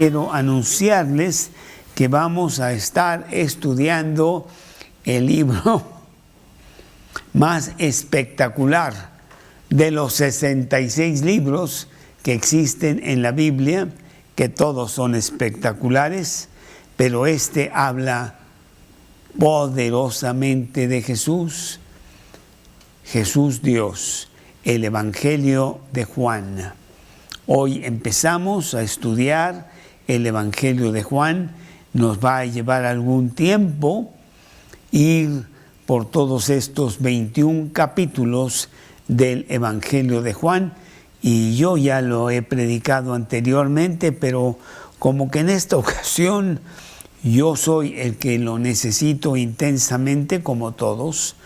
quiero anunciarles que vamos a estar estudiando el libro más espectacular de los 66 libros que existen en la Biblia, que todos son espectaculares, pero este habla poderosamente de Jesús, Jesús Dios, el Evangelio de Juan. Hoy empezamos a estudiar el Evangelio de Juan. Nos va a llevar algún tiempo ir por todos estos 21 capítulos del Evangelio de Juan, y yo ya lo he predicado anteriormente, pero como que en esta ocasión yo soy el que lo necesito intensamente, como todos,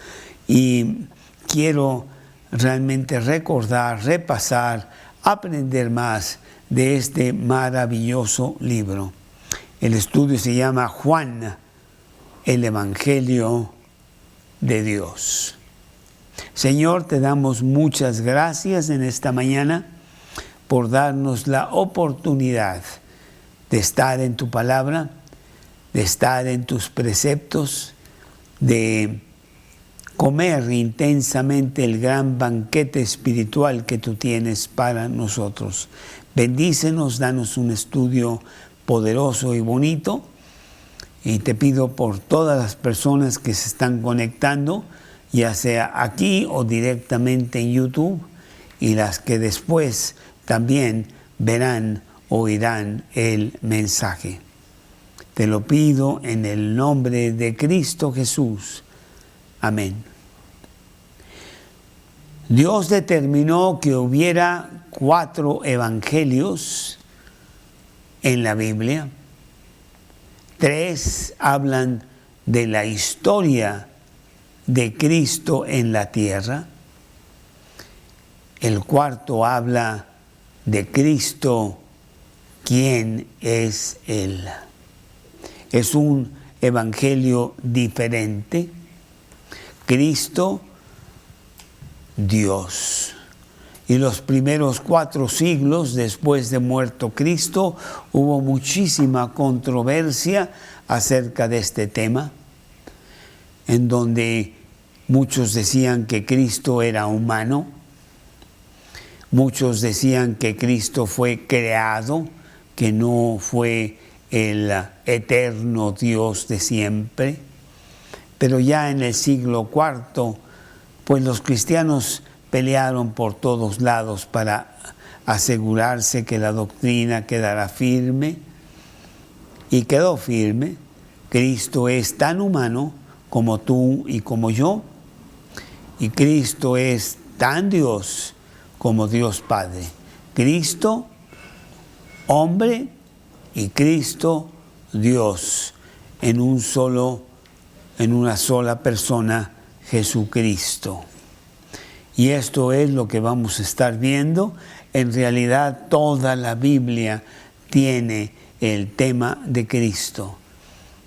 y quiero realmente recordar, repasar, aprender más de este maravilloso libro. El estudio se llama Juan, el Evangelio de Dios. Señor, te damos muchas gracias en esta mañana por darnos la oportunidad de estar en tu palabra, de estar en tus preceptos, de comer intensamente el gran banquete espiritual que tú tienes para nosotros. Bendícenos, danos un estudio poderoso y bonito, y te pido por todas las personas que se están conectando, ya sea aquí o directamente en YouTube, y las que después también verán, oirán el mensaje. Te lo pido en el nombre de Cristo Jesús. Amén. Dios determinó que hubiera 4 evangelios en la Biblia. 3 hablan de la historia de Cristo en la tierra. El 4 habla de Cristo, ¿quién es Él? Es un evangelio diferente. Cristo, Dios. Y los primeros 4 siglos después de muerto Cristo, hubo muchísima controversia acerca de este tema, en donde muchos decían que Cristo era humano, muchos decían que Cristo fue creado, que no fue el eterno Dios de siempre. Pero ya en el siglo IV, pues los cristianos pelearon por todos lados para asegurarse que la doctrina quedara firme, y quedó firme. Cristo es tan humano como tú y como yo, y Cristo es tan Dios como Dios Padre. Cristo, hombre, y Cristo, Dios, en una sola persona, Jesucristo. Y esto es lo que vamos a estar viendo. En realidad, toda la Biblia tiene el tema de Cristo.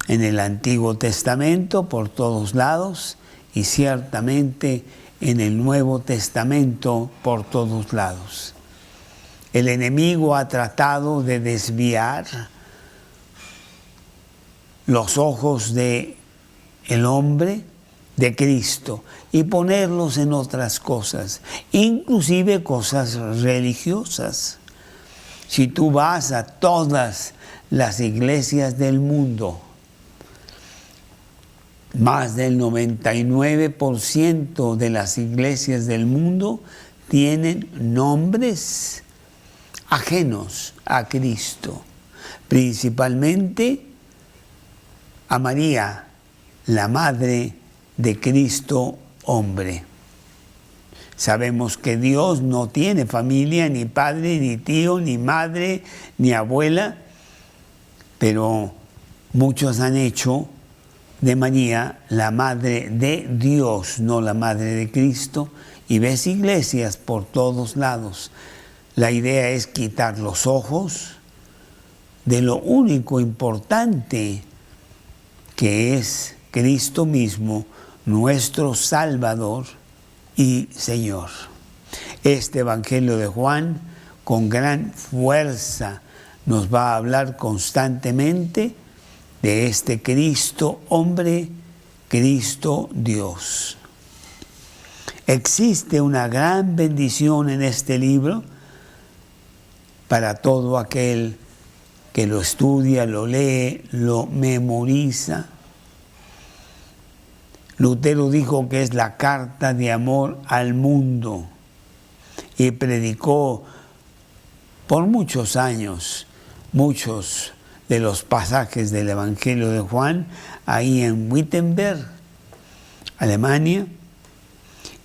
En el Antiguo Testamento, por todos lados, y ciertamente en el Nuevo Testamento, por todos lados. El enemigo ha tratado de desviar los ojos del hombre de Cristo y ponerlos en otras cosas, inclusive cosas religiosas. Si tú vas a todas las iglesias del mundo, más del 99% de las iglesias del mundo tienen nombres ajenos a Cristo, principalmente a María, la madre de Cristo hombre. Sabemos que Dios no tiene familia, ni padre, ni tío, ni madre, ni abuela, pero muchos han hecho de María la madre de Dios, no la madre de Cristo, y ves iglesias por todos lados. La idea es quitar los ojos de lo único importante, que es Cristo mismo, nuestro Salvador y Señor. Este Evangelio de Juan, con gran fuerza, nos va a hablar constantemente de este Cristo hombre, Cristo Dios. Existe una gran bendición en este libro para todo aquel que lo estudia, lo lee, lo memoriza. Lutero dijo que es la carta de amor al mundo y predicó por muchos años muchos de los pasajes del Evangelio de Juan ahí en Wittenberg, Alemania.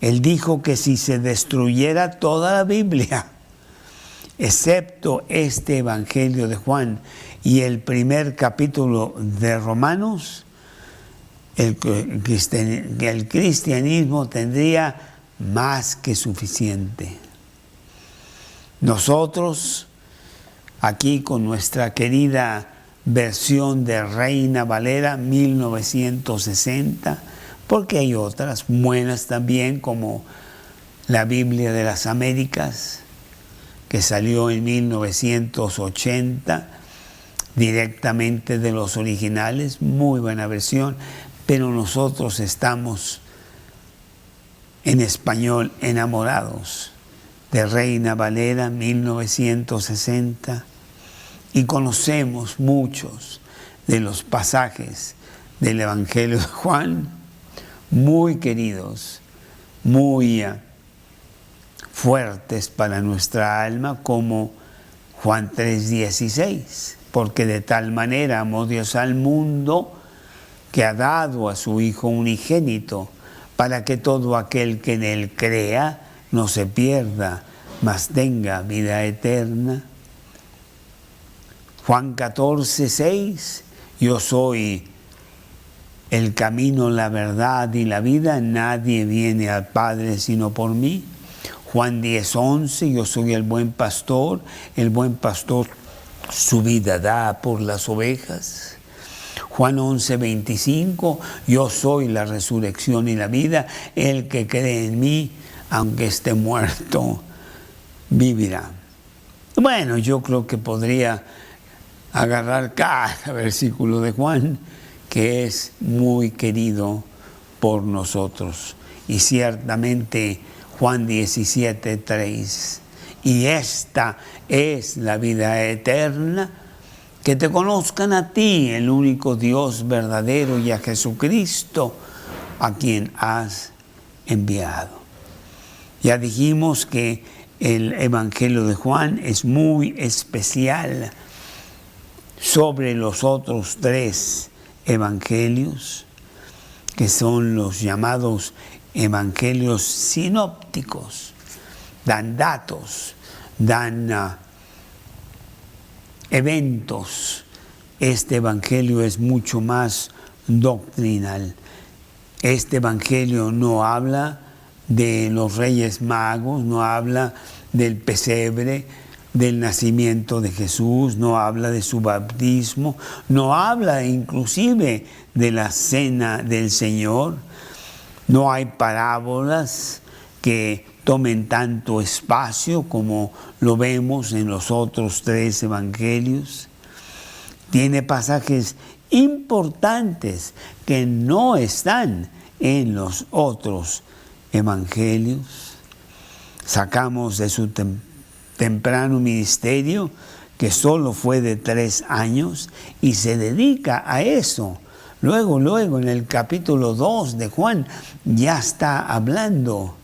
Él dijo que si se destruyera toda la Biblia, excepto este Evangelio de Juan y el primer capítulo de Romanos, el cristianismo tendría más que suficiente. Nosotros, aquí con nuestra querida versión de Reina Valera 1960, porque hay otras buenas también, como la Biblia de las Américas, que salió en 1980, directamente de los originales, muy buena versión, pero nosotros estamos en español enamorados de Reina Valera 1960 y conocemos muchos de los pasajes del Evangelio de Juan, muy queridos, muy fuertes para nuestra alma, como Juan 3:16, porque de tal manera amó Dios al mundo que ha dado a su Hijo unigénito, para que todo aquel que en Él crea no se pierda, mas tenga vida eterna. Juan 14:6, yo soy el camino, la verdad y la vida, nadie viene al Padre sino por mí. Juan 10:11, yo soy el buen pastor su vida da por las ovejas. Juan 11:25, yo soy la resurrección y la vida, el que cree en mí, aunque esté muerto, vivirá. Bueno, yo creo que podría agarrar cada versículo de Juan, que es muy querido por nosotros. Y ciertamente Juan 17:3, y esta es la vida eterna, que te conozcan a ti, el único Dios verdadero, y a Jesucristo, a quien has enviado. Ya dijimos que el Evangelio de Juan es muy especial sobre los otros tres evangelios, que son los llamados evangelios sinópticos. Dan datos, dan eventos. Este evangelio es mucho más doctrinal. Este evangelio no habla de los Reyes Magos, no habla del pesebre, del nacimiento de Jesús, no habla de su bautismo, no habla inclusive de la cena del Señor. No hay parábolas que tomen tanto espacio como lo vemos en los otros tres evangelios. Tiene pasajes importantes que no están en los otros evangelios. Sacamos de su temprano ministerio, que solo fue de 3 años, y se dedica a eso. Luego en el capítulo 2 de Juan ya está hablando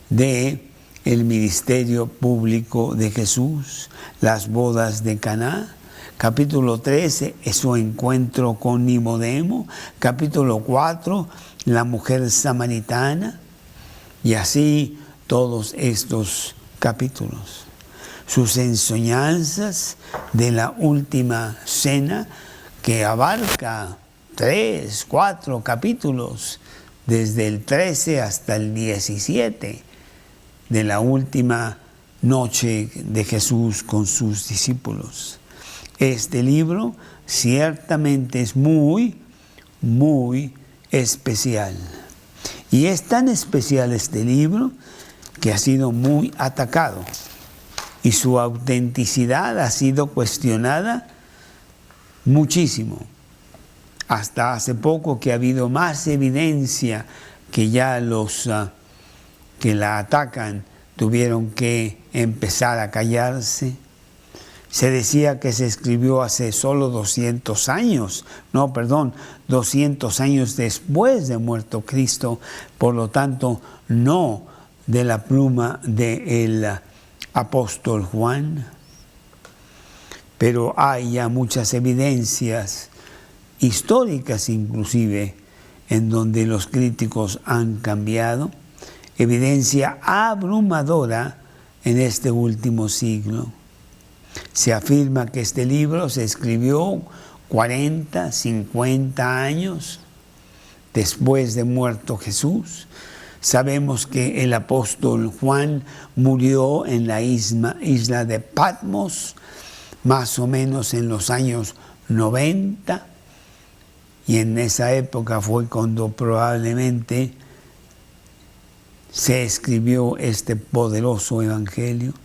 de el ministerio público de Jesús, las bodas de Caná. Capítulo 13 es su encuentro con Nicodemo. Capítulo 4, la mujer samaritana. Y así todos estos capítulos. Sus enseñanzas de la última cena, que abarca 3, 4 capítulos, desde el 13 hasta el 17, de la última noche de Jesús con sus discípulos. Este libro ciertamente es muy, muy especial. Y es tan especial este libro que ha sido muy atacado. y su autenticidad ha sido cuestionada muchísimo. Hasta hace poco que ha habido más evidencia que ya los que la atacan tuvieron que empezar a callarse. Se decía que se escribió hace solo 200 años, 200 años después de muerto Cristo, por lo tanto, no de la pluma del apóstol Juan. Pero hay ya muchas evidencias históricas inclusive, en donde los críticos han cambiado, evidencia abrumadora en este último siglo. Se afirma que este libro se escribió 40, 50 años después de muerto Jesús. Sabemos que el apóstol Juan murió en la isla de Patmos, más o menos en los años 90, y en esa época fue cuando probablemente se escribió este poderoso evangelio.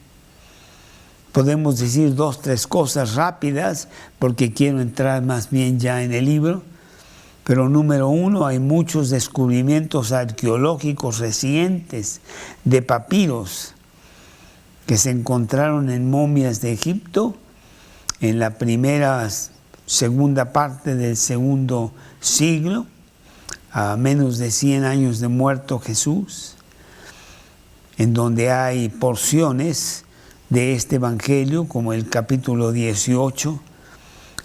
Podemos decir 2, 3 cosas rápidas, porque quiero entrar más bien ya en el libro. Pero número 1, hay muchos descubrimientos arqueológicos recientes de papiros que se encontraron en momias de Egipto en la segunda parte del segundo siglo, a menos de 100 años de muerto Jesús, en donde hay porciones de este evangelio, como el capítulo 18,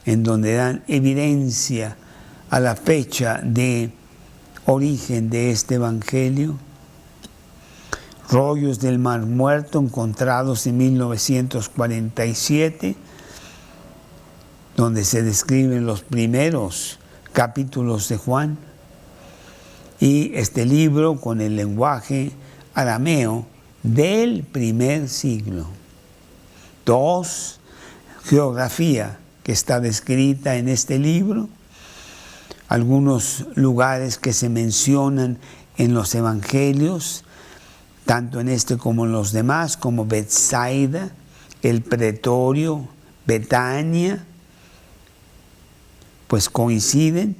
en donde dan evidencia a la fecha de origen de este evangelio. Rollos del Mar Muerto encontrados en 1947, donde se describen los primeros capítulos de Juan, y este libro con el lenguaje arameo del primer siglo. 2, geografía que está descrita en este libro, algunos lugares que se mencionan en los evangelios, tanto en este como en los demás, como Betsaida, el Pretorio, Betania, pues coinciden,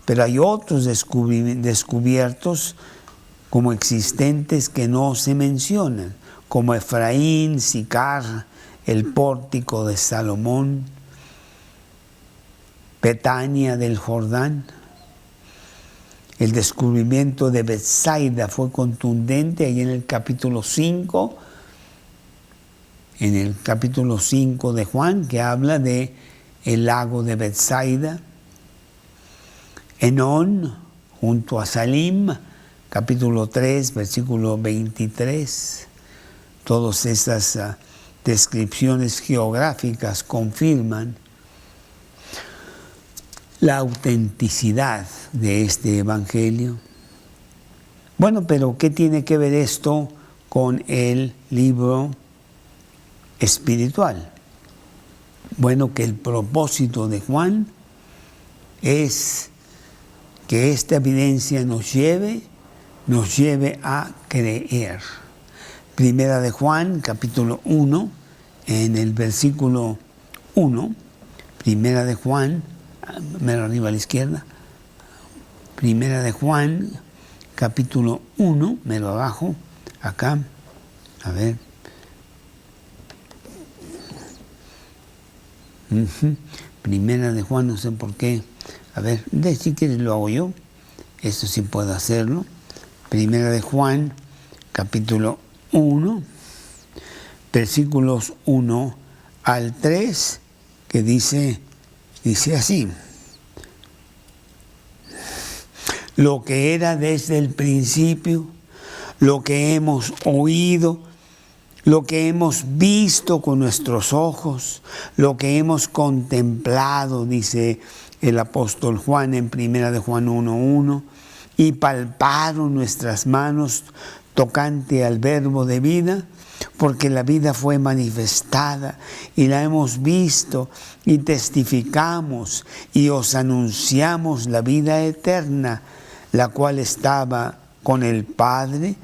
pero hay otros descubiertos como existentes que no se mencionan, como Efraín, Sicar, el pórtico de Salomón, Betania del Jordán. El descubrimiento de Betsaida fue contundente ahí en el capítulo 5, de Juan, que habla de el lago de Betsaida. Enón, junto a Salim, capítulo 3, versículo 23. Todas esas descripciones geográficas confirman la autenticidad de este evangelio. Bueno, pero ¿qué tiene que ver esto con el libro espiritual? Bueno, que el propósito de Juan es que esta evidencia nos lleve a creer. Primera de Juan, capítulo 1, en el versículo 1, Primera de Juan, mero arriba a la izquierda, Primera de Juan, capítulo 1, mero abajo, acá, a ver. Primera de Juan, no sé por qué. A ver, si quieres lo hago yo. Esto sí puedo hacerlo. Primera de Juan, capítulo 1, versículos 1 al 3, que dice así: lo que era desde el principio, lo que hemos oído, lo que hemos visto con nuestros ojos, lo que hemos contemplado, dice el apóstol Juan en Primera de Juan 1:1, y palparon nuestras manos tocante al verbo de vida, porque la vida fue manifestada y la hemos visto y testificamos y os anunciamos la vida eterna, la cual estaba con el Padre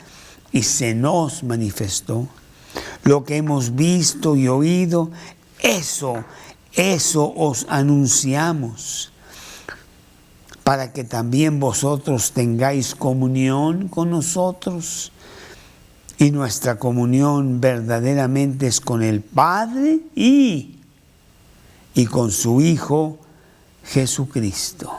y se nos manifestó. Lo que hemos visto y oído, eso os anunciamos, para que también vosotros tengáis comunión con nosotros. Y nuestra comunión verdaderamente es con el Padre y con su Hijo Jesucristo.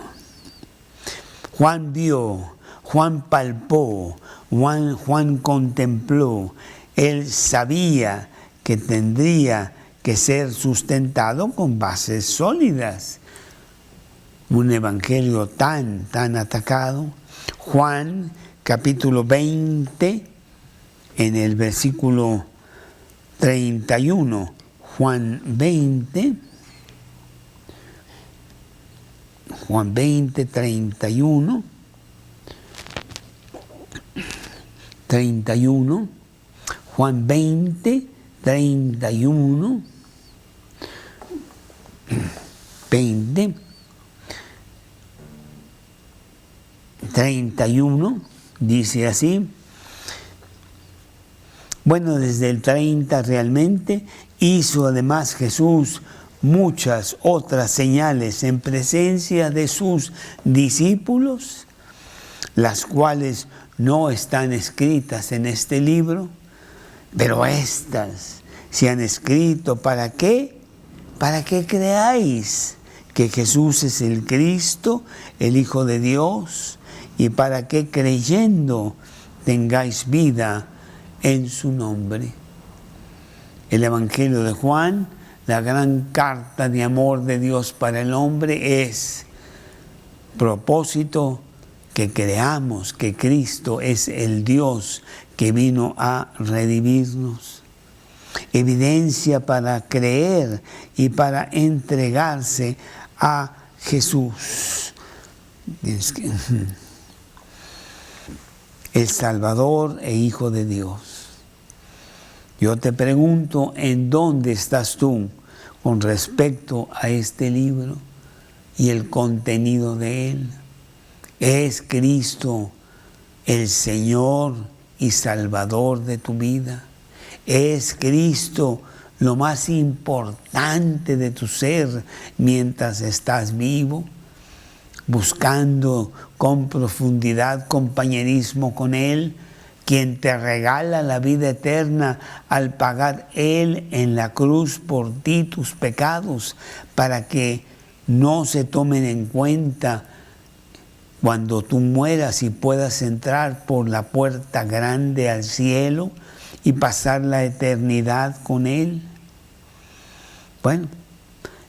Juan vio, Juan palpó, Juan contempló. Él sabía que tendría que ser sustentado con bases sólidas. Un evangelio tan atacado. Juan capítulo 20, en el versículo 31. Juan 20, 31. 31. Juan 20, 31. 20. 31 dice así. Bueno, desde el 30 realmente hizo además Jesús muchas otras señales en presencia de sus discípulos, las cuales no están escritas en este libro, pero estas se han escrito ¿para qué? Para que creáis que Jesús es el Cristo, el Hijo de Dios, y para que creyendo tengáis vida en su nombre. El Evangelio de Juan, la gran carta de amor de Dios para el hombre, es propósito que creamos que Cristo es el Dios que vino a redimirnos. Evidencia para creer y para entregarse a Jesús. El Salvador e Hijo de Dios. Yo te pregunto, ¿en dónde estás tú con respecto a este libro y el contenido de él? ¿Es Cristo el Señor y Salvador de tu vida? ¿Es Cristo lo más importante de tu ser mientras estás vivo? Buscando con profundidad compañerismo con Él, quien te regala la vida eterna al pagar Él en la cruz por ti tus pecados, para que no se tomen en cuenta cuando tú mueras y puedas entrar por la puerta grande al cielo y pasar la eternidad con Él. Bueno,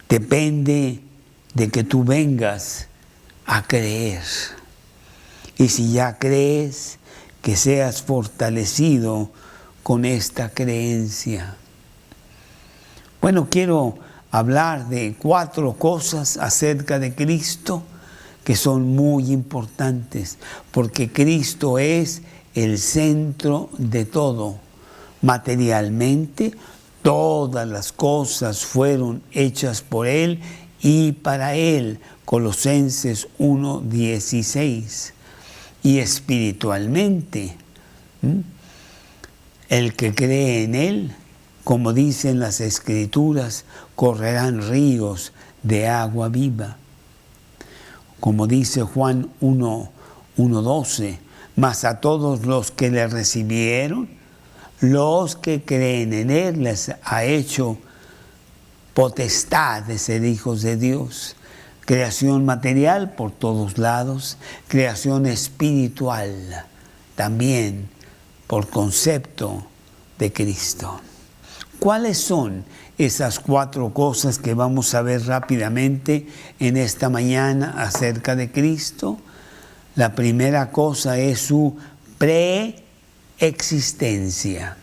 depende de que tú vengas a creer. Y si ya crees, que seas fortalecido con esta creencia. Bueno, quiero hablar de 4 cosas acerca de Cristo que son muy importantes, porque Cristo es el centro de todo. Materialmente, todas las cosas fueron hechas por Él y para Él. Colosenses 1:16. Y espiritualmente, el que cree en Él, como dicen las Escrituras, correrán ríos de agua viva. Como dice Juan 1:12, mas a todos los que le recibieron, los que creen en Él, les ha hecho potestad de ser hijos de Dios. Creación material por todos lados, creación espiritual también por concepto de Cristo. ¿Cuáles son esas 4 cosas que vamos a ver rápidamente en esta mañana acerca de Cristo? La primera cosa es su preexistencia.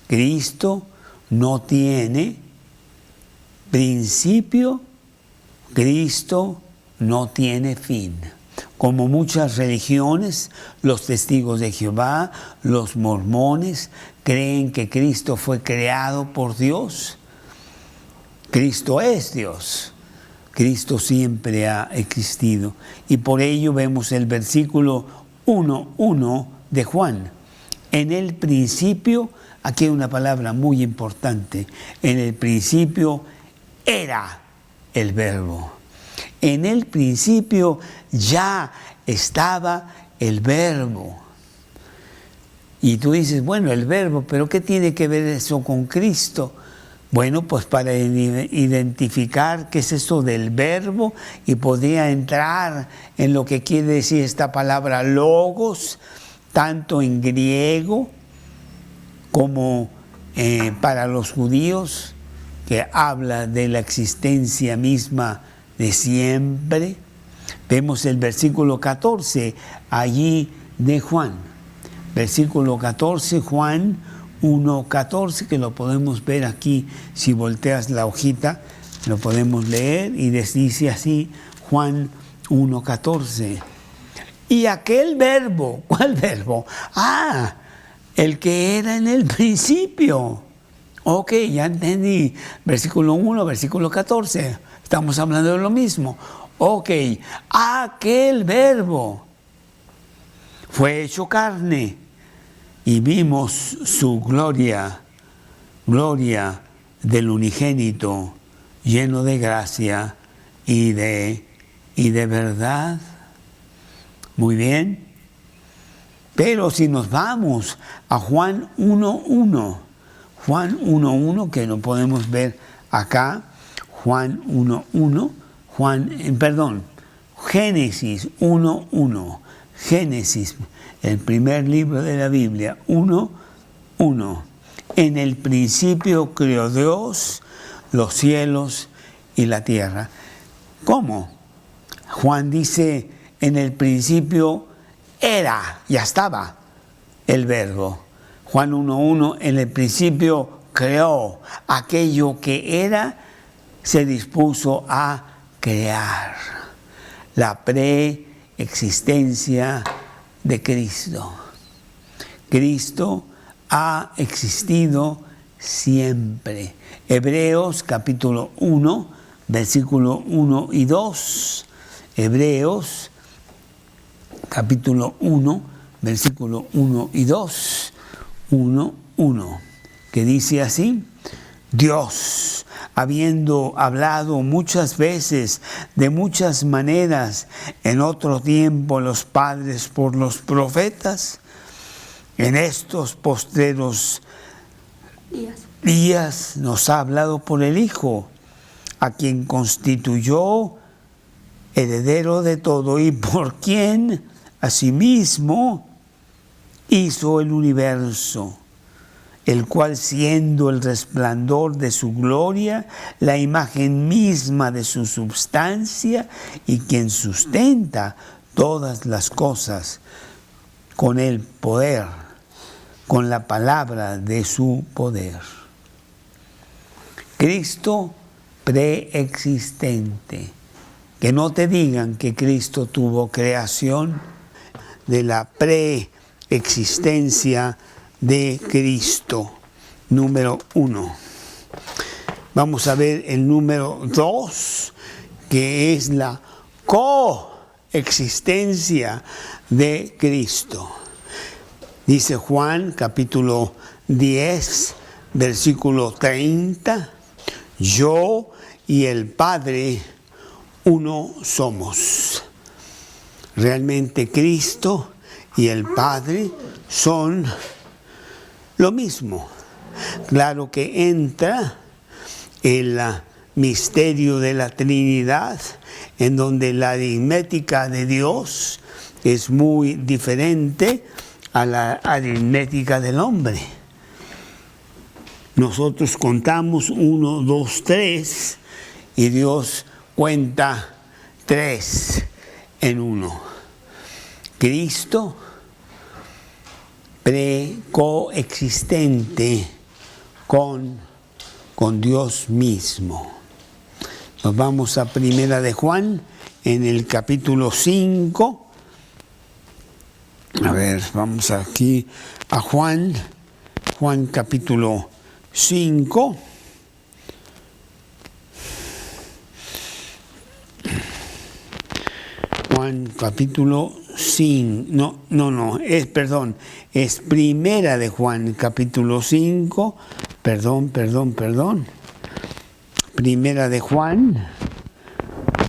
Cristo no tiene principio, Cristo no tiene fin. Como muchas religiones, los testigos de Jehová, los mormones, creen que Cristo fue creado por Dios. Cristo es Dios. Cristo siempre ha existido. Y por ello vemos el versículo 1:1 de Juan. En el principio aquí hay una palabra muy importante. En el principio era el Verbo. En el principio ya estaba el Verbo. Y tú dices, bueno, el Verbo, pero ¿qué tiene que ver eso con Cristo? Bueno, pues para identificar qué es eso del Verbo y podría entrar en lo que quiere decir esta palabra logos, tanto en griego como para los judíos, que habla de la existencia misma de siempre. Vemos el versículo 14 allí de Juan. Versículo 14, Juan 1:14, que lo podemos ver aquí, si volteas la hojita, lo podemos leer y dice así, Juan 1:14. Y aquel verbo, ¿cuál verbo? Ah, el que era en el principio. Ok, ya entendí. Versículo 1, versículo 14. Estamos hablando de lo mismo. Ok, aquel verbo fue hecho carne y vimos su gloria, gloria del unigénito, lleno de gracia y de verdad. Muy bien. Pero si nos vamos a Juan 1:1, Juan 1:1, que lo podemos ver acá, Juan 1:1, Génesis 1:1, Génesis, el primer libro de la Biblia, 1:1. En el principio creó Dios los cielos y la tierra. ¿Cómo? Juan dice, en el principio era, ya estaba el Verbo. Juan 1:1, en el principio creó aquello que era, se dispuso a crear. La preexistencia de Cristo. Cristo ha existido siempre. Hebreos capítulo 1, versículo 1 y 2. Hebreos capítulo 1, versículo 1 y 2. 1:1, que dice así: Dios, habiendo hablado muchas veces, de muchas maneras, en otro tiempo los padres por los profetas, en estos postreros días nos ha hablado por el Hijo, a quien constituyó heredero de todo y por quien asimismo hizo el universo, el cual, siendo el resplandor de su gloria, la imagen misma de su substancia, y quien sustenta todas las cosas con el poder, con la palabra de su poder. Cristo preexistente. Que no te digan que Cristo tuvo creación, de la preexistencia de Cristo. Número 1. Vamos a ver el número 2, que es la coexistencia de Cristo. Dice Juan capítulo 10, versículo 30, yo y el Padre uno somos. Realmente Cristo y el Padre son lo mismo. Claro que entra el misterio de la Trinidad, en donde la aritmética de Dios es muy diferente a la aritmética del hombre. Nosotros contamos 1, 2, 3 y Dios cuenta 3 en 1. Cristo coexistente con Dios mismo. Nos vamos a Primera de Juan, en el capítulo 5. A ver, vamos aquí a Juan capítulo 5. Juan capítulo 5, es Primera de Juan, capítulo 5, perdón. Primera de Juan,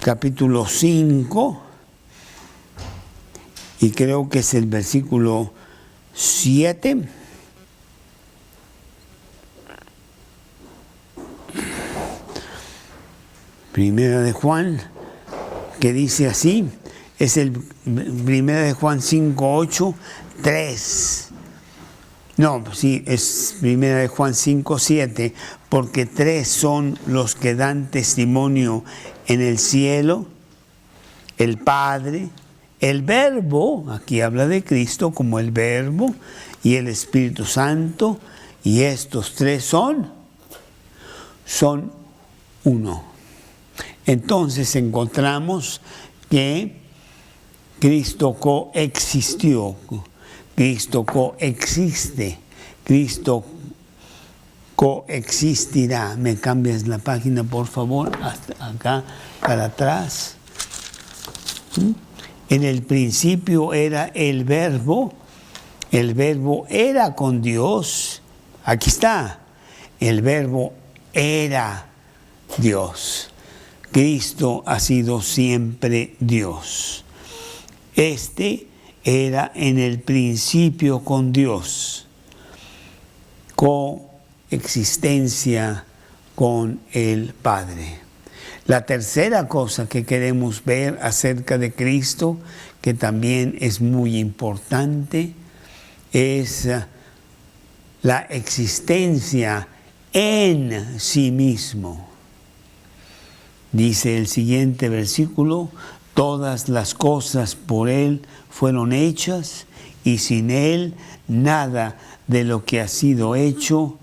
capítulo 5, y creo que es el versículo 7. Primera de Juan, que dice así, es el Primera de Juan 5, 8, 3. No, sí, es Primera de Juan 5, 7, porque 3 son los que dan testimonio en el cielo: el Padre, el Verbo, aquí habla de Cristo como el Verbo, y el Espíritu Santo, y estos 3 son uno. Entonces encontramos que Cristo coexistió, Cristo coexiste, Cristo coexistirá. ¿Me cambias la página, por favor? Hasta acá, para atrás. En el principio era el Verbo era con Dios. Aquí está, el Verbo era Dios. Cristo ha sido siempre Dios. Este era en el principio con Dios, coexistencia con el Padre. La tercera cosa que queremos ver acerca de Cristo, que también es muy importante, es la existencia en sí mismo. Dice el siguiente versículo: todas las cosas por Él fueron hechas, y sin Él nada de lo que ha sido hecho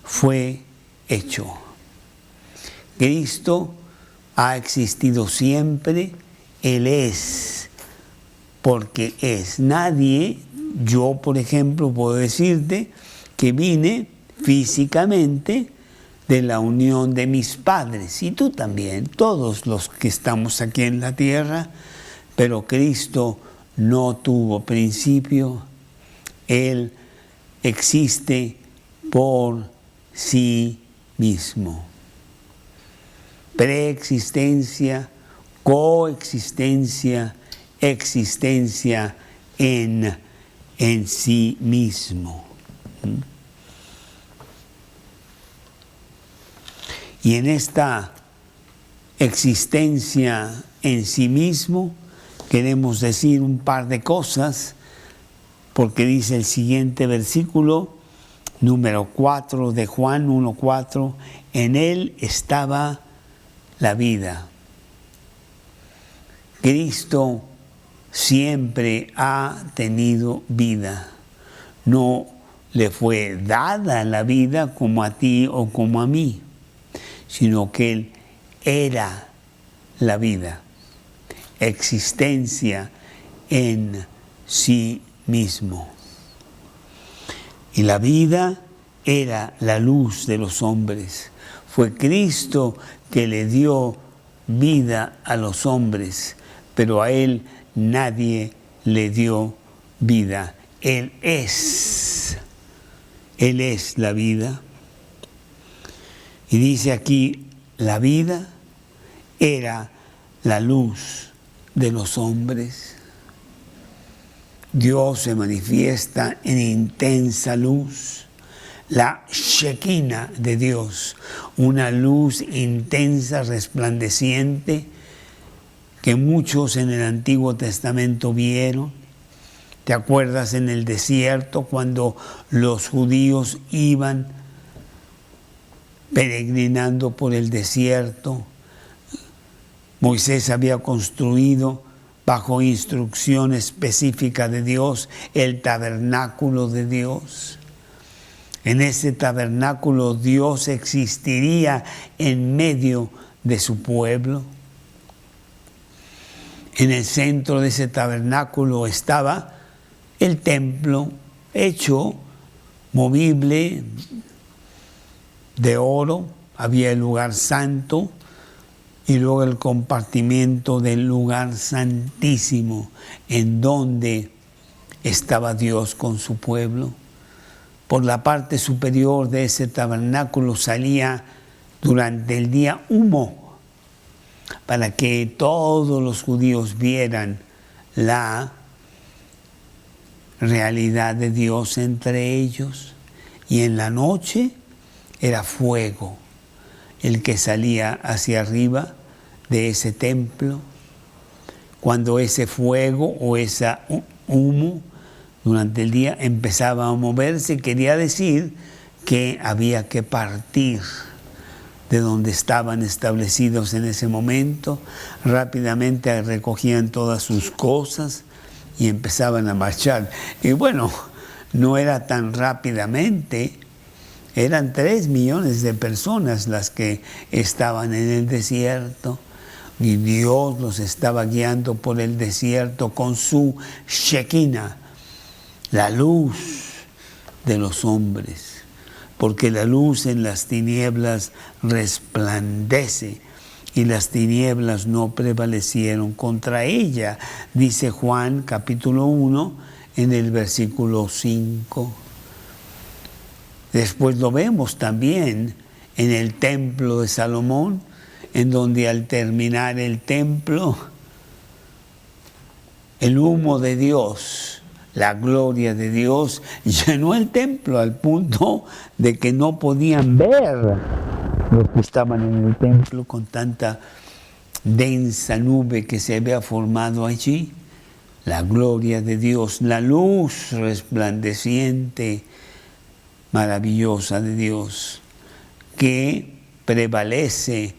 fue hecho. Cristo ha existido siempre, Él es, porque es. Nadie, yo por ejemplo puedo decirte que vine físicamente de la unión de mis padres, y tú también, todos los que estamos aquí en la tierra, pero Cristo no tuvo principio, Él existe por sí mismo. Preexistencia, coexistencia, existencia en sí mismo. Y en esta existencia en sí mismo queremos decir un par de cosas, porque dice el siguiente versículo, número 4 de Juan 1:4, en Él estaba la vida. Cristo siempre ha tenido vida. No le fue dada la vida como a ti o como a mí, sino que Él era la vida, existencia en sí mismo. Y la vida era la luz de los hombres. Fue Cristo que le dio vida a los hombres, pero a Él nadie le dio vida. Él es la vida. Y dice aquí, la vida era la luz de los hombres. Dios se manifiesta en intensa luz, la Shekinah de Dios, una luz intensa, resplandeciente, que muchos en el Antiguo Testamento vieron. ¿Te acuerdas en el desierto cuando los judíos iban peregrinando por el desierto? Moisés había construido bajo instrucción específica de Dios el tabernáculo de Dios. En ese tabernáculo Dios existiría en medio de su pueblo. En el centro de ese tabernáculo estaba el templo hecho movible de oro. Había el lugar santo y luego el compartimiento del lugar santísimo, en donde estaba Dios con su pueblo. Por la parte superior de ese tabernáculo salía durante el día humo, para que todos los judíos vieran la realidad de Dios entre ellos. Y en la noche era fuego el que salía hacia arriba de ese templo. Cuando ese fuego o ese humo durante el día empezaba a moverse, quería decir que había que partir de donde estaban establecidos en ese momento. Rápidamente recogían todas sus cosas y empezaban a marchar. Y bueno, no era tan rápidamente. Eran 3 millones de personas las que estaban en el desierto, y Dios los estaba guiando por el desierto con su Shekinah, la luz de los hombres, porque la luz en las tinieblas resplandece y las tinieblas no prevalecieron contra ella, dice Juan capítulo 1 en el versículo 5. Después lo vemos también en el templo de Salomón, en donde al terminar el templo, el humo de Dios, la gloria de Dios, llenó el templo al punto de que no podían ver los que estaban en el templo con tanta densa nube que se había formado allí. La gloria de Dios, la luz resplandeciente, maravillosa de Dios, que prevalece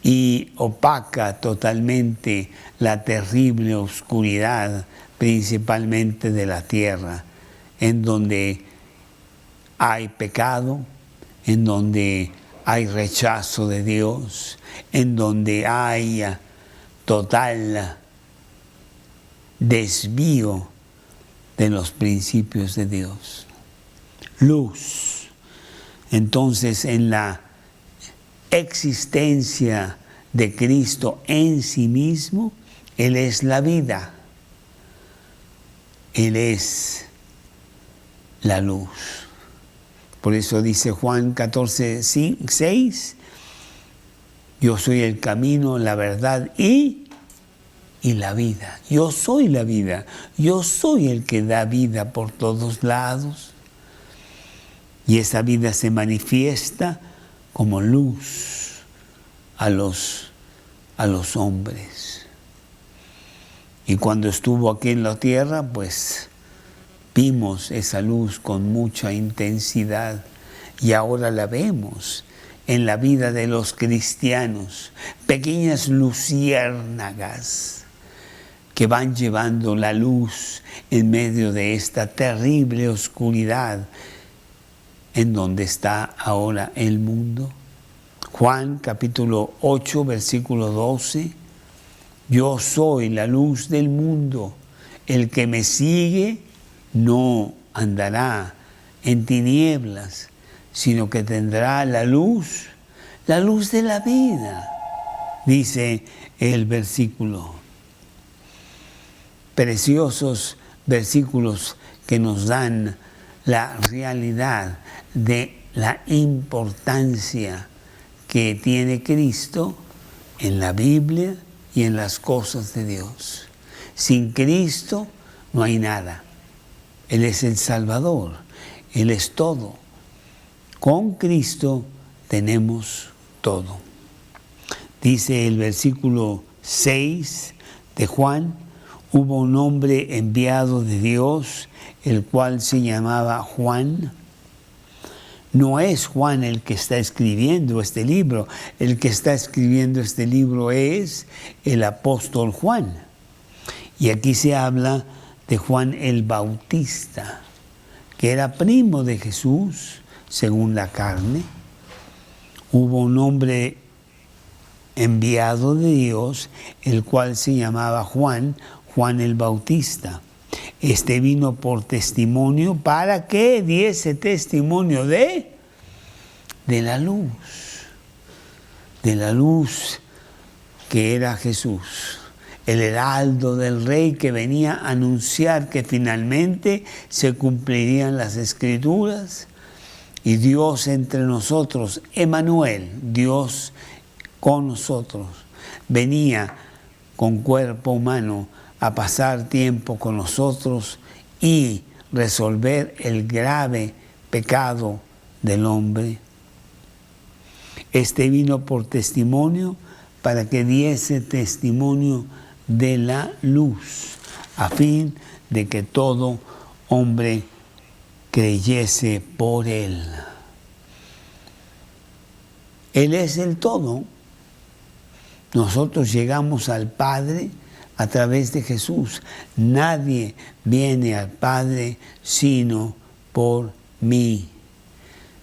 y opaca totalmente la terrible oscuridad, principalmente de la tierra, en donde hay pecado, en donde hay rechazo de Dios, en donde hay total desvío de los principios de Dios. Luz. Entonces, en la existencia de Cristo en sí mismo, Él es la vida. Él es la luz. Por eso dice Juan 14:6, yo soy el camino, la verdad y la vida. Yo soy la vida. Yo soy el que da vida por todos lados. Y esa vida se manifiesta como luz a los hombres. Y cuando estuvo aquí en la tierra, pues vimos esa luz con mucha intensidad. Y ahora la vemos en la vida de los cristianos. Pequeñas luciérnagas que van llevando la luz en medio de esta terrible oscuridad en donde está ahora el mundo. Juan capítulo 8, versículo 12. Yo soy la luz del mundo. El que me sigue no andará en tinieblas, sino que tendrá la luz de la vida, dice el versículo. Preciosos versículos que nos dan la realidad de la importancia que tiene Cristo en la Biblia y en las cosas de Dios. Sin Cristo no hay nada. Él es el Salvador, Él es todo. Con Cristo tenemos todo. Dice el versículo 6 de Juan, hubo un hombre enviado de Dios, el cual se llamaba Juan. No es Juan el que está escribiendo este libro. El que está escribiendo este libro es el apóstol Juan. Y aquí se habla de Juan el Bautista, que era primo de Jesús, según la carne. Hubo un hombre enviado de Dios, el cual se llamaba Juan el Bautista. Este vino por testimonio para que diese testimonio de la luz que era Jesús, el heraldo del rey que venía a anunciar que finalmente se cumplirían las Escrituras y Dios entre nosotros, Emmanuel, Dios con nosotros, venía con cuerpo humano a pasar tiempo con nosotros y resolver el grave pecado del hombre. Este vino por testimonio para que diese testimonio de la luz, a fin de que todo hombre creyese por él. Él es el todo. Nosotros llegamos al Padre a través de Jesús. Nadie viene al Padre sino por mí,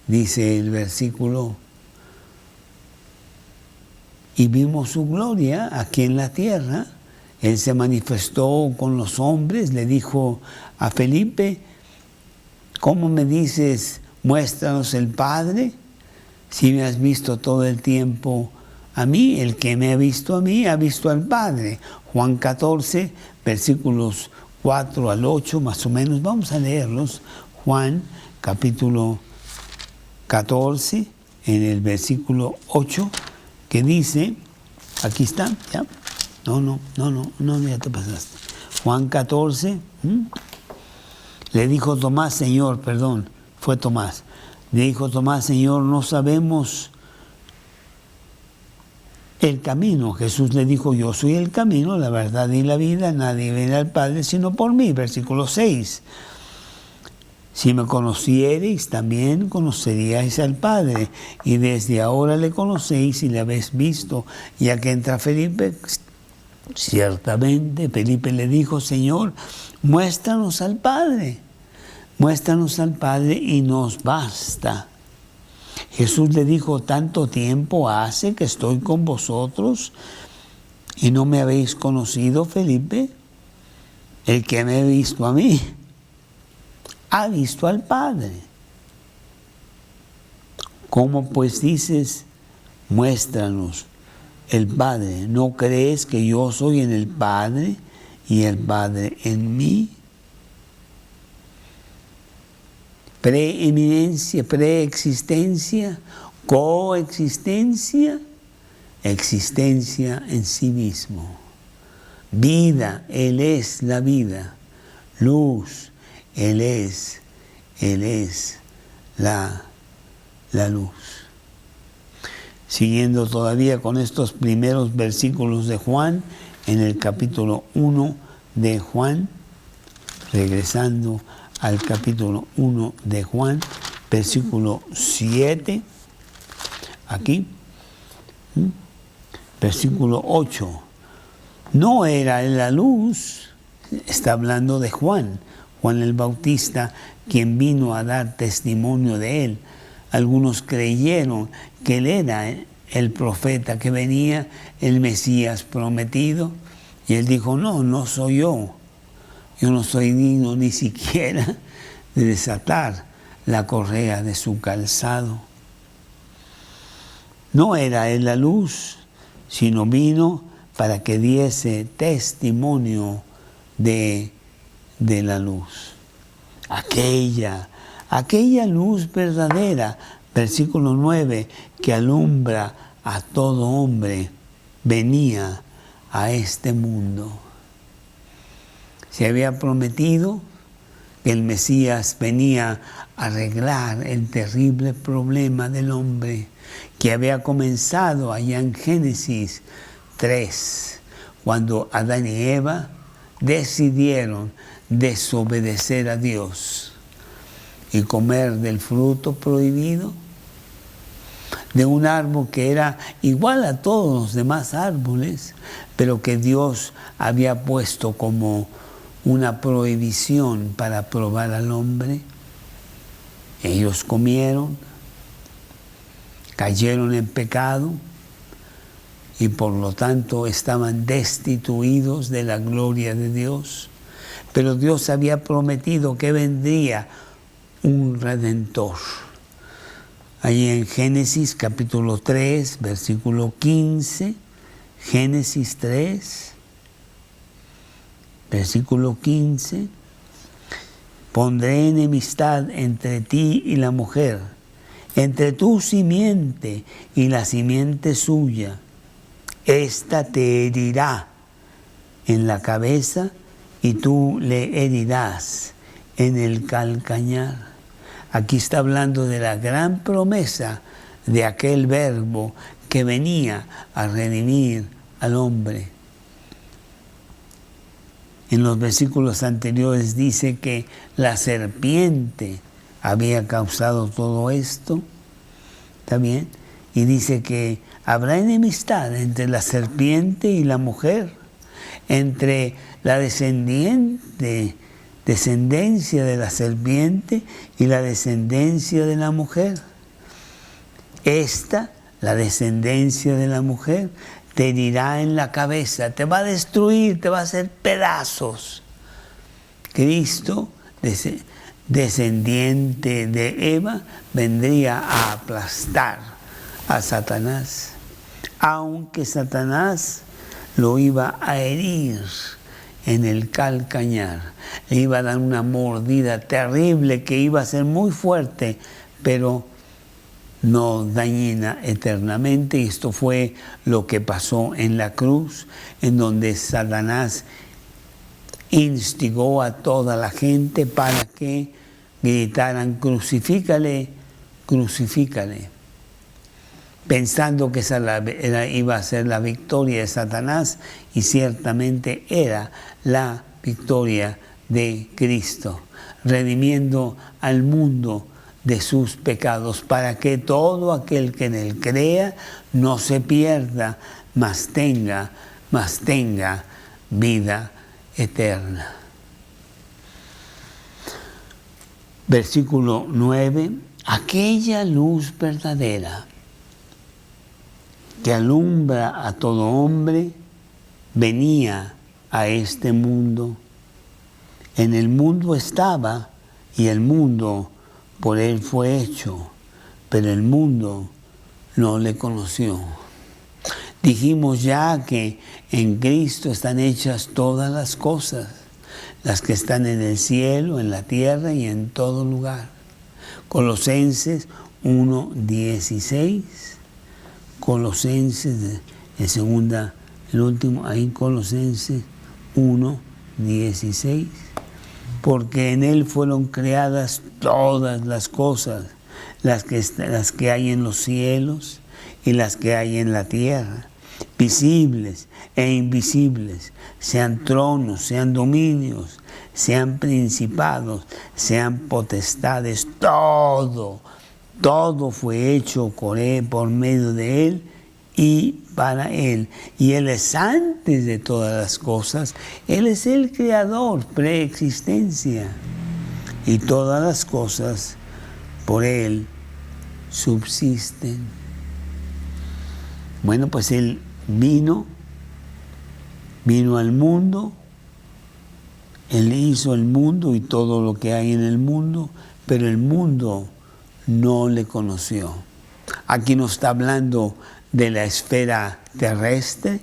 dice el versículo. Y vimos su gloria aquí en la tierra. Él se manifestó con los hombres, le dijo a Felipe: ¿cómo me dices, muéstranos el Padre? Si me has visto todo el tiempo a mí, el que me ha visto a mí, ha visto al Padre. Juan 14, versículos 4 al 8, más o menos. Vamos a leerlos. Juan, capítulo 14, en el versículo 8, que dice, aquí está, ¿ya? No, ya te pasaste. Juan 14, le dijo Tomás, Señor, perdón, fue Tomás. Le dijo Tomás, Señor, no sabemos el camino. Jesús le dijo, yo soy el camino, la verdad y la vida, nadie viene al Padre sino por mí. Versículo 6. Si me conociereis, también conoceríais al Padre, y desde ahora le conocéis y le habéis visto. Y aquí entra Felipe. Ciertamente, Felipe le dijo, Señor, muéstranos al Padre. Muéstranos al Padre y nos basta. Jesús le dijo, tanto tiempo hace que estoy con vosotros y no me habéis conocido, Felipe. El que me ha visto a mí, ha visto al Padre. ¿Cómo pues dices, muéstranos el Padre? ¿No crees que yo soy en el Padre y el Padre en mí? Preeminencia, preexistencia, coexistencia, existencia en sí mismo. Vida, Él es la vida. Luz, Él es la luz. Siguiendo todavía con estos primeros versículos de Juan, en el capítulo 1 de Juan, regresando al capítulo 1 de Juan, versículo 7, aquí, versículo 8. No era la luz, está hablando de Juan el Bautista, quien vino a dar testimonio de él. Algunos creyeron que él era el profeta que venía, el Mesías prometido, y él dijo, no soy yo. Yo no soy digno ni siquiera de desatar la correa de su calzado. No era él la luz, sino vino para que diese testimonio de la luz. Aquella luz verdadera, versículo 9, que alumbra a todo hombre, venía a este mundo. Se había prometido que el Mesías venía a arreglar el terrible problema del hombre que había comenzado allá en Génesis 3, cuando Adán y Eva decidieron desobedecer a Dios y comer del fruto prohibido de un árbol que era igual a todos los demás árboles, pero que Dios había puesto como una prohibición para probar al hombre. Ellos comieron, cayeron en pecado y por lo tanto estaban destituidos de la gloria de Dios. Pero Dios había prometido que vendría un Redentor. Allí en Génesis capítulo 3, versículo 15, Génesis 3, versículo 15. Pondré enemistad entre ti y la mujer, entre tu simiente y la simiente suya. Esta te herirá en la cabeza y tú le herirás en el calcañar. Aquí está hablando de la gran promesa de aquel verbo que venía a redimir al hombre. En los versículos anteriores dice que la serpiente había causado todo esto, ¿está bien? Y dice que habrá enemistad entre la serpiente y la mujer, entre la descendencia de la serpiente y la descendencia de la mujer. La descendencia de la mujer, te herirá en la cabeza, te va a destruir, te va a hacer pedazos. Cristo, descendiente de Eva, vendría a aplastar a Satanás, aunque Satanás lo iba a herir en el calcañar, le iba a dar una mordida terrible que iba a ser muy fuerte, pero no dañina eternamente. Y esto fue lo que pasó en la cruz, en donde Satanás instigó a toda la gente para que gritaran: crucifícale, crucifícale, pensando que esa iba a ser la victoria de Satanás, y ciertamente era la victoria de Cristo, redimiendo al mundo de sus pecados, para que todo aquel que en él crea no se pierda, mas tenga vida eterna. Versículo 9. Aquella luz verdadera que alumbra a todo hombre venía a este mundo. En el mundo estaba, y el mundo por él fue hecho, pero el mundo no le conoció. Dijimos ya que en Cristo están hechas todas las cosas, las que están en el cielo, en la tierra y en todo lugar. Colosenses 1:16, Colosenses, el último, ahí Colosenses 1:16. Porque en él fueron creadas todas las cosas, las que hay en los cielos y las que hay en la tierra, visibles e invisibles, sean tronos, sean dominios, sean principados, sean potestades, todo fue hecho por medio de él y para él. Y él es antes de todas las cosas, él es el creador, preexistencia. Y todas las cosas por él subsisten. Bueno, pues él vino al mundo, él hizo el mundo y todo lo que hay en el mundo, pero el mundo no le conoció. Aquí no está hablando de la esfera terrestre,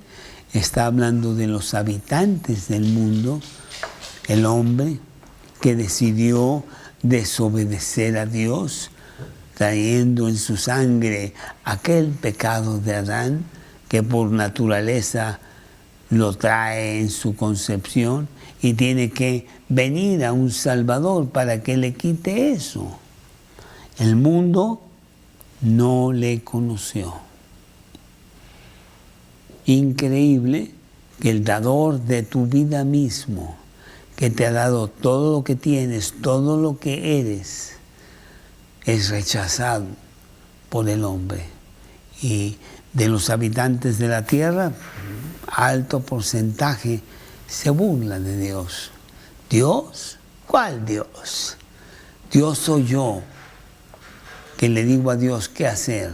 está hablando de los habitantes del mundo, el hombre que decidió desobedecer a Dios, trayendo en su sangre aquel pecado de Adán que por naturaleza lo trae en su concepción, y tiene que venir a un Salvador para que le quite eso. El mundo no le conoció. Increíble que el dador de tu vida mismo, que te ha dado todo lo que tienes, todo lo que eres, es rechazado por el hombre. Y de los habitantes de la tierra, alto porcentaje se burla de Dios. ¿Dios? ¿Cuál Dios? Dios soy yo, que le digo a Dios qué hacer.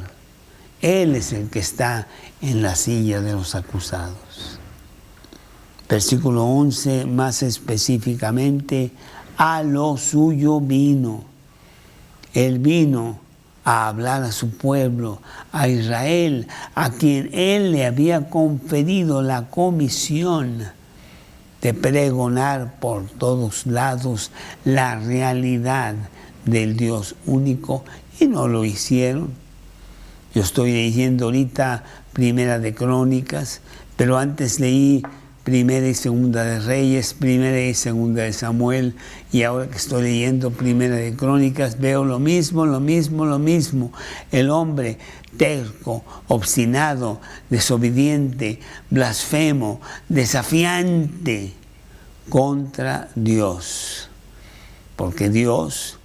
Él es el que está en la silla de los acusados. Versículo 11, más específicamente, a lo suyo vino. Él vino a hablar a su pueblo, a Israel, a quien Él le había conferido la comisión de pregonar por todos lados la realidad del Dios único, y no lo hicieron. Yo estoy leyendo ahorita Primera de Crónicas, pero antes leí Primera y Segunda de Reyes, Primera y Segunda de Samuel, y ahora que estoy leyendo Primera de Crónicas veo lo mismo. El hombre terco, obstinado, desobediente, blasfemo, desafiante contra Dios, porque Dios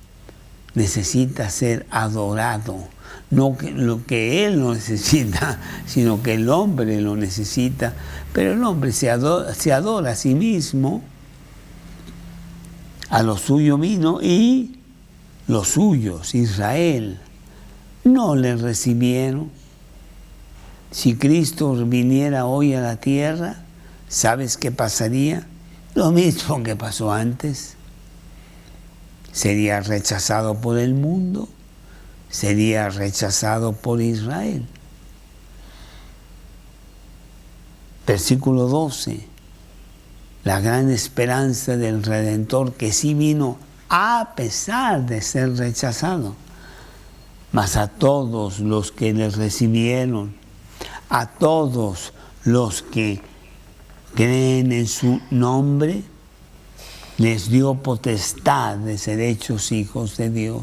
necesita ser adorado. No lo que Él no necesita, sino que el hombre lo necesita. Pero el hombre se adora a sí mismo, a lo suyo vino, y los suyos, Israel, no le recibieron. Si Cristo viniera hoy a la tierra, ¿sabes qué pasaría? Lo mismo que pasó antes. Sería rechazado por el mundo, sería rechazado por Israel. Versículo 12, la gran esperanza del Redentor, que sí vino a pesar de ser rechazado. Mas a todos los que le recibieron, a todos los que creen en su nombre, les dio potestad de ser hechos hijos de Dios.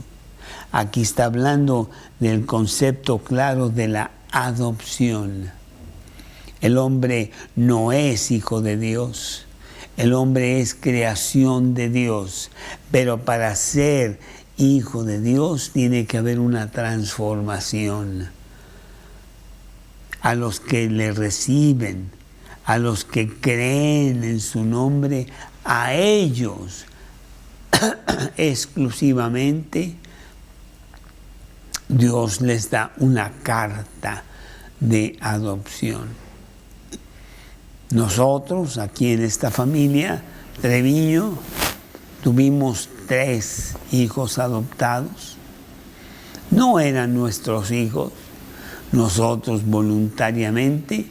Aquí está hablando del concepto claro de la adopción. El hombre no es hijo de Dios, el hombre es creación de Dios, pero para ser hijo de Dios tiene que haber una transformación. A los que le reciben, a los que creen en su nombre, a ellos exclusivamente Dios les da una carta de adopción. Nosotros, aquí en esta familia, Treviño, tuvimos 3 hijos adoptados. No eran nuestros hijos. Nosotros voluntariamente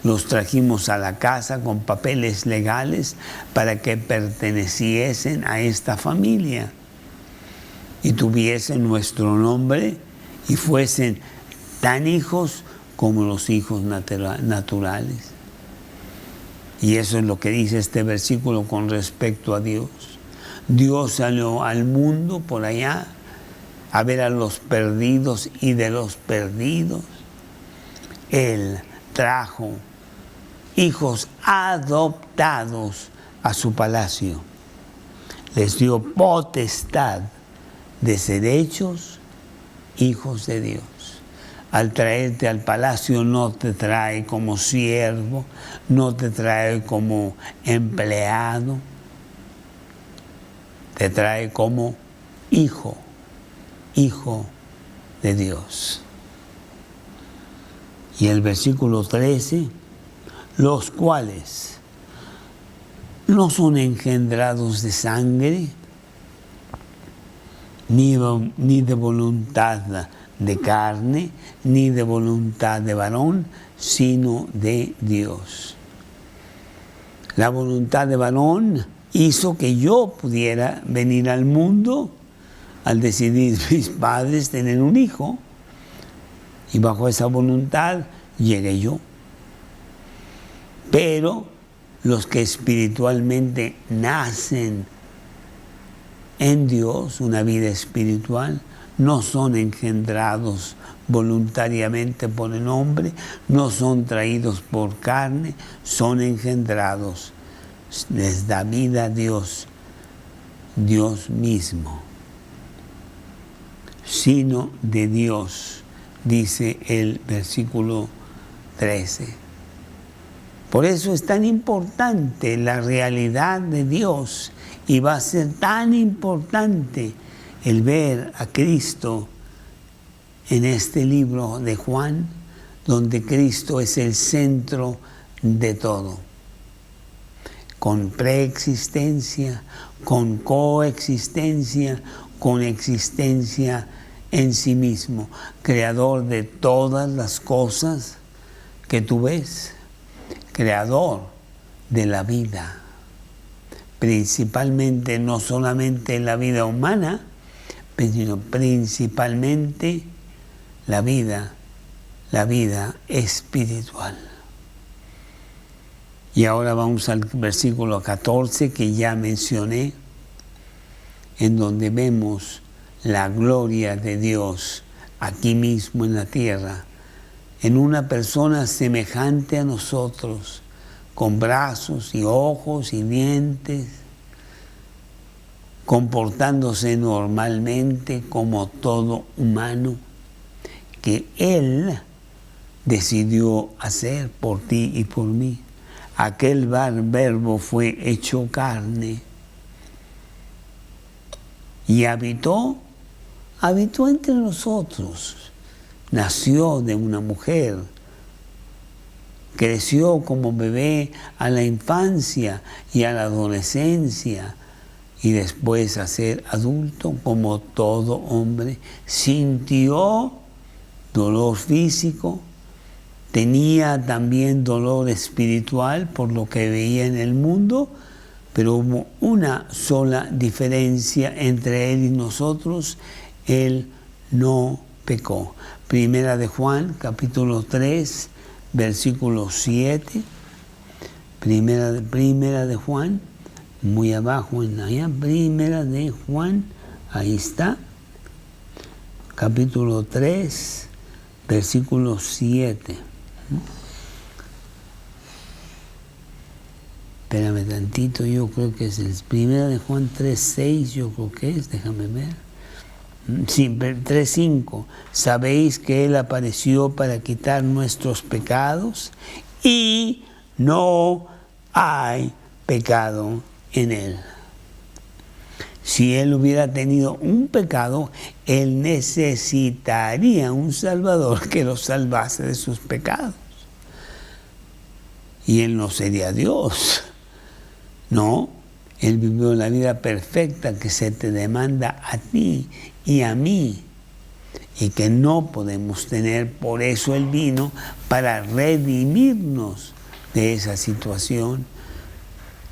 los trajimos a la casa con papeles legales para que perteneciesen a esta familia y tuviesen nuestro nombre y fuesen tan hijos como los hijos naturales. Y eso es lo que dice este versículo con respecto a Dios. Dios salió al mundo por allá a ver a los perdidos, y de los perdidos Él trajo hijos adoptados a su palacio. Les dio potestad de ser hechos hijos de Dios. Al traerte al palacio no te trae como siervo, no te trae como empleado, te trae como hijo de Dios. Y el versículo 13, los cuales no son engendrados de sangre, ni de voluntad de carne, ni de voluntad de varón, sino de Dios. La voluntad de varón hizo que yo pudiera venir al mundo al decidir mis padres tener un hijo, y bajo esa voluntad llegué yo. Pero los que espiritualmente nacen en Dios, una vida espiritual, no son engendrados voluntariamente por el hombre, no son traídos por carne, son engendrados. Les da vida a Dios, Dios mismo. Sino de Dios, dice el versículo 13. Por eso es tan importante la realidad de Dios, y va a ser tan importante el ver a Cristo en este libro de Juan, donde Cristo es el centro de todo. Con preexistencia, con coexistencia, con existencia en sí mismo, creador de todas las cosas que tú ves, creador de la vida, principalmente, no solamente la vida humana, sino principalmente la vida espiritual. Y ahora vamos al versículo 14 que ya mencioné, en donde vemos la gloria de Dios aquí mismo en la tierra, en una persona semejante a nosotros, con brazos y ojos y dientes, comportándose normalmente como todo humano, que Él decidió hacer por ti y por mí. Aquel verbo fue hecho carne y habitó entre nosotros. Nació de una mujer, creció como bebé a la infancia y a la adolescencia, y después a ser adulto como todo hombre. Sintió dolor físico, tenía también dolor espiritual por lo que veía en el mundo, pero hubo una sola diferencia entre él y nosotros: él no pecó. Primera de Juan, capítulo 3, versículo 7. Primera de Juan, muy abajo en allá, Primera de Juan, ahí está, capítulo 3, versículo 7. Espérame tantito, yo creo que es el Primera de Juan 3:6, yo creo que es, déjame ver. Sí, 3:5. Sabéis que Él apareció para quitar nuestros pecados y no hay pecado en Él. Si Él hubiera tenido un pecado, Él necesitaría un Salvador que lo salvase de sus pecados. Y Él no sería Dios. No, Él vivió la vida perfecta que se te demanda a ti y a mí, y que no podemos tener. Por eso Él vino, para redimirnos de esa situación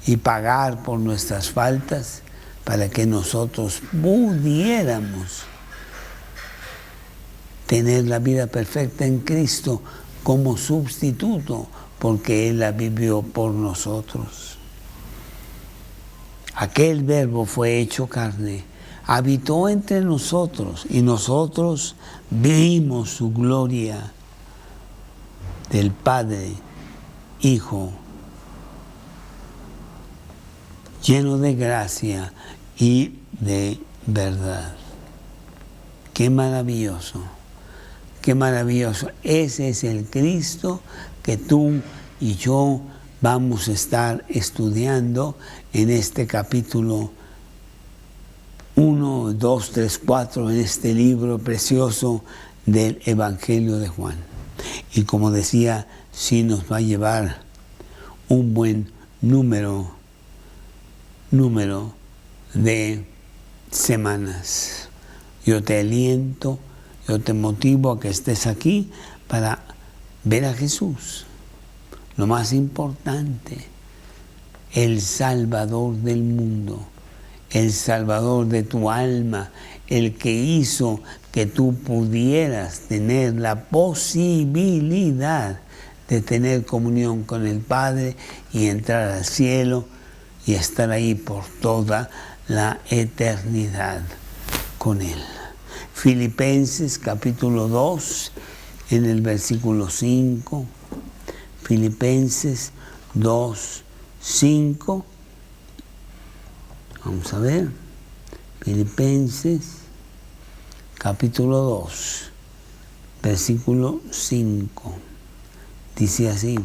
y pagar por nuestras faltas, para que nosotros pudiéramos tener la vida perfecta en Cristo como sustituto, porque Él la vivió por nosotros. Aquel verbo fue hecho carne, habitó entre nosotros, y nosotros vimos su gloria del Padre, Hijo, lleno de gracia y de verdad. ¡Qué maravilloso! ¡Qué maravilloso! Ese es el Cristo que tú y yo vamos a estar estudiando en este capítulo 1, 2, 3, 4, en este libro precioso del Evangelio de Juan. Y como decía, sí nos va a llevar un buen número de semanas. Yo te aliento, yo te motivo a que estés aquí para ver a Jesús, lo más importante, el Salvador del mundo, el Salvador de tu alma, el que hizo que tú pudieras tener la posibilidad de tener comunión con el Padre y entrar al cielo y estar ahí por toda la eternidad con Él. Filipenses capítulo 2, en el versículo 5. Filipenses 2, 5. Vamos a ver. Filipenses capítulo 2, versículo 5. Dice así: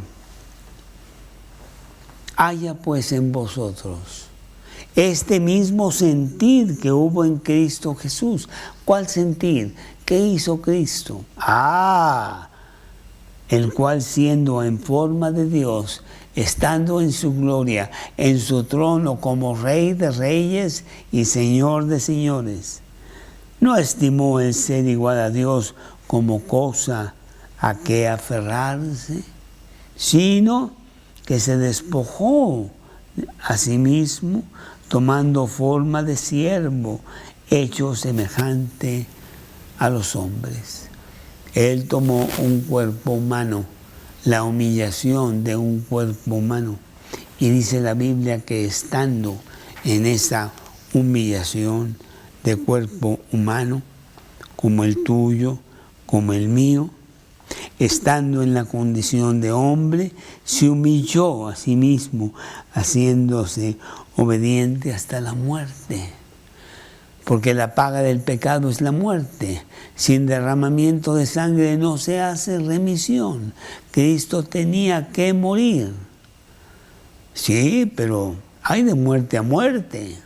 haya pues en vosotros este mismo sentir que hubo en Cristo Jesús. ¿Cuál sentir? ¿Qué hizo Cristo? El cual, siendo en forma de Dios, estando en su gloria, en su trono como Rey de reyes y Señor de señores, No estimó el ser igual a Dios como cosa a que aferrarse, sino que se despojó a sí mismo, tomando forma de siervo, hecho semejante a los hombres. Él tomó un cuerpo humano, la humillación de un cuerpo humano. Y dice la Biblia que estando en esa humillación de cuerpo humano, como el tuyo, como el mío, estando en la condición de hombre, se humilló a sí mismo, haciéndose obediente hasta la muerte. Porque la paga del pecado es la muerte. Sin derramamiento de sangre no se hace remisión. Cristo tenía que morir. Sí, pero hay de muerte a muerte.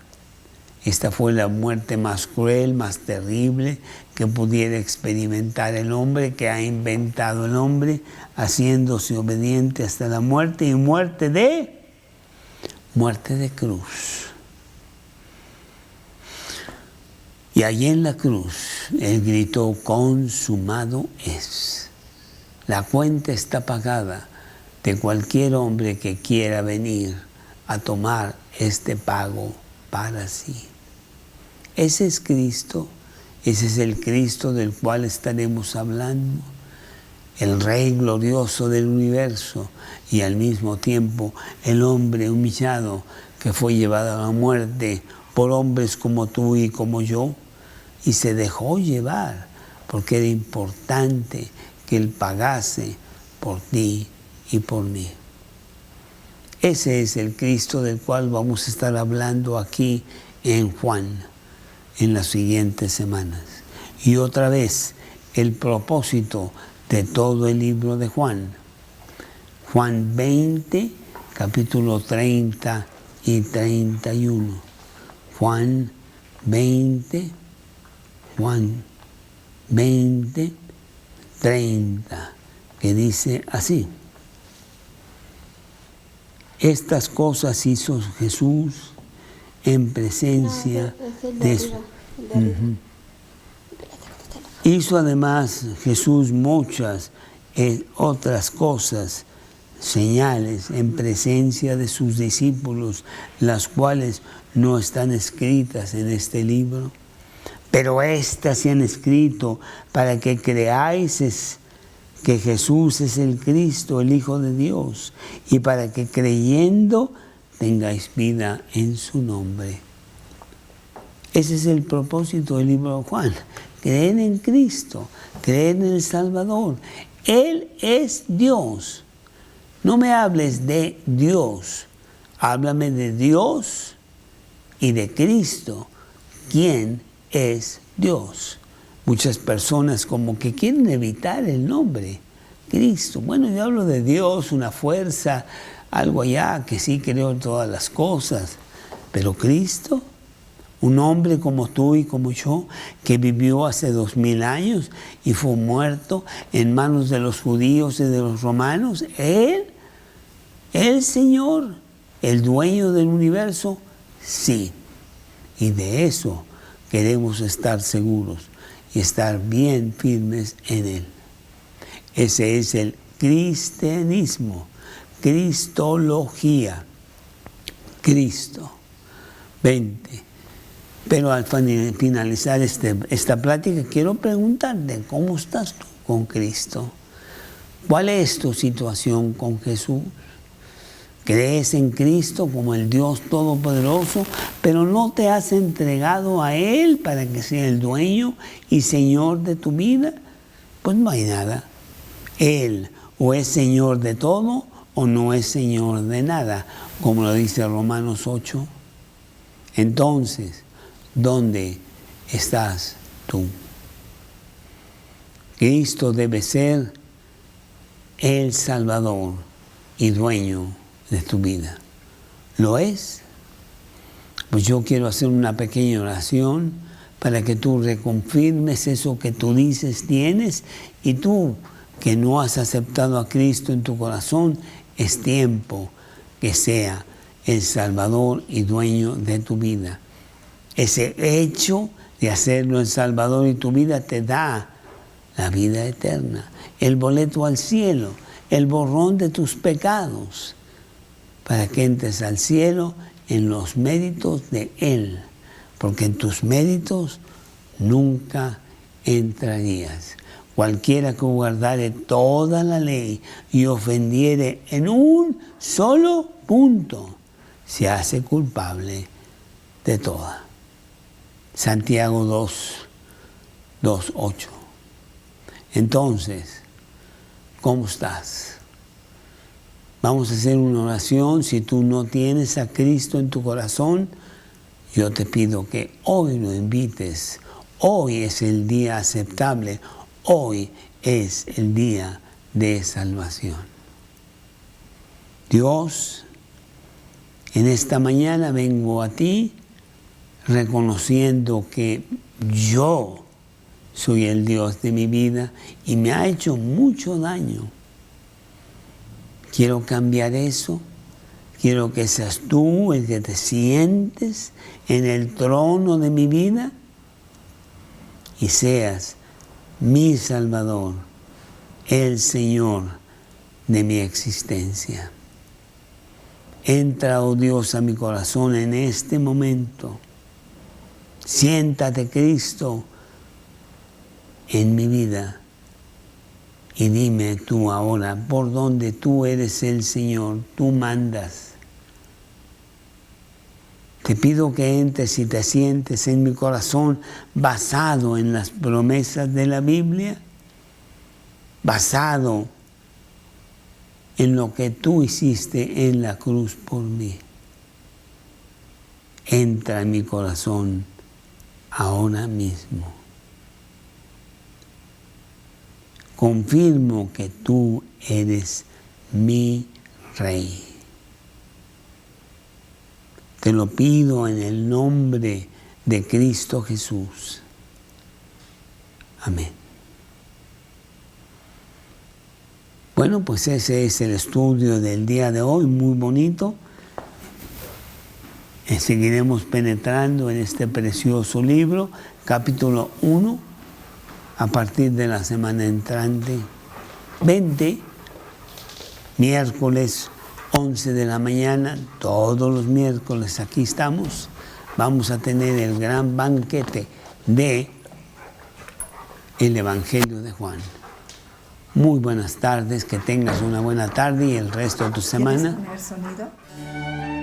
Esta fue la muerte más cruel, más terrible que pudiera experimentar el hombre, que ha inventado el hombre, haciéndose obediente hasta la muerte, y muerte de cruz. Y allí en la cruz, Él gritó, consumado es. La cuenta está pagada de cualquier hombre que quiera venir a tomar este pago para sí. Ese es Cristo, ese es el Cristo del cual estaremos hablando, el Rey glorioso del universo y al mismo tiempo el hombre humillado que fue llevado a la muerte por hombres como tú y como yo, y se dejó llevar porque era importante que Él pagase por ti y por mí. Ese es el Cristo del cual vamos a estar hablando aquí en Juan en las siguientes semanas. Y otra vez, el propósito de todo el libro de Juan. Juan 20, capítulo 30 y 31. Juan 20, 30, que dice así. Estas cosas hizo Jesús en presencia de su... Hizo además Jesús muchas otras cosas, señales en presencia de sus discípulos, las cuales no están escritas en este libro. Pero estas se han escrito para que creáis que Jesús es el Cristo, el Hijo de Dios, y para que creyendo tengáis vida en su nombre. Ese es el propósito del libro de Juan. Creer en Cristo, creer en el Salvador. Él es Dios. No me hables de Dios, háblame de Dios y de Cristo. ¿Quién es Dios? Muchas personas como que quieren evitar el nombre Cristo. Bueno, yo hablo de Dios, una fuerza, algo allá que sí creo en todas las cosas. Pero Cristo, un hombre como tú y como yo, que vivió hace 2000 años y fue muerto en manos de los judíos y de los romanos, Él, el Señor, el dueño del universo, sí. Y de eso queremos estar seguros y estar bien firmes en Él. Ese es el cristianismo, cristología, Cristo. 20. Pero al finalizar esta plática, quiero preguntarte, ¿cómo estás tú con Cristo? ¿Cuál es tu situación con Jesús? ¿Crees en Cristo como el Dios Todopoderoso, pero no te has entregado a Él para que sea el dueño y Señor de tu vida? Pues no hay nada. Él o es Señor de todo o no es Señor de nada, como lo dice Romanos 8. Entonces, ¿dónde estás tú? Cristo debe ser el Salvador y dueño de tu vida. ¿Lo es? Pues yo quiero hacer una pequeña oración para que tú reconfirmes eso que tú dices tienes, y tú que no has aceptado a Cristo en tu corazón, es tiempo que sea el Salvador y dueño de tu vida. Ese hecho de hacerlo el Salvador y tu vida te da la vida eterna, el boleto al cielo, el borrón de tus pecados, para que entres al cielo en los méritos de Él, porque en tus méritos nunca entrarías. Cualquiera que guardare toda la ley y ofendiere en un solo punto, se hace culpable de toda. Santiago 2:8. Entonces, ¿cómo estás? Vamos a hacer una oración. Si tú no tienes a Cristo en tu corazón, yo te pido que hoy lo invites. Hoy es el día aceptable. Hoy es el día de salvación. Dios, en esta mañana vengo a ti reconociendo que yo soy el Dios de mi vida y me ha hecho mucho daño. Quiero cambiar eso. Quiero que seas tú el que te sientes en el trono de mi vida y seas mi Salvador, el Señor de mi existencia. Entra, oh Dios, a mi corazón en este momento. Siéntate, Cristo, en mi vida. Y dime tú ahora, por donde tú eres el Señor, tú mandas. Te pido que entres y te sientes en mi corazón basado en las promesas de la Biblia, basado en lo que tú hiciste en la cruz por mí. Entra en mi corazón ahora mismo. Confirmo que tú eres mi Rey. Te lo pido en el nombre de Cristo Jesús. Amén. Bueno, pues ese es el estudio del día de hoy, muy bonito. Seguiremos penetrando en este precioso libro, capítulo 1, a partir de la semana entrante, 20, miércoles 11 de la mañana, todos los miércoles aquí estamos. Vamos a tener el gran banquete de el Evangelio de Juan. Muy buenas tardes, que tengas una buena tarde y el resto de tu semana. ¿Quieres poner sonido?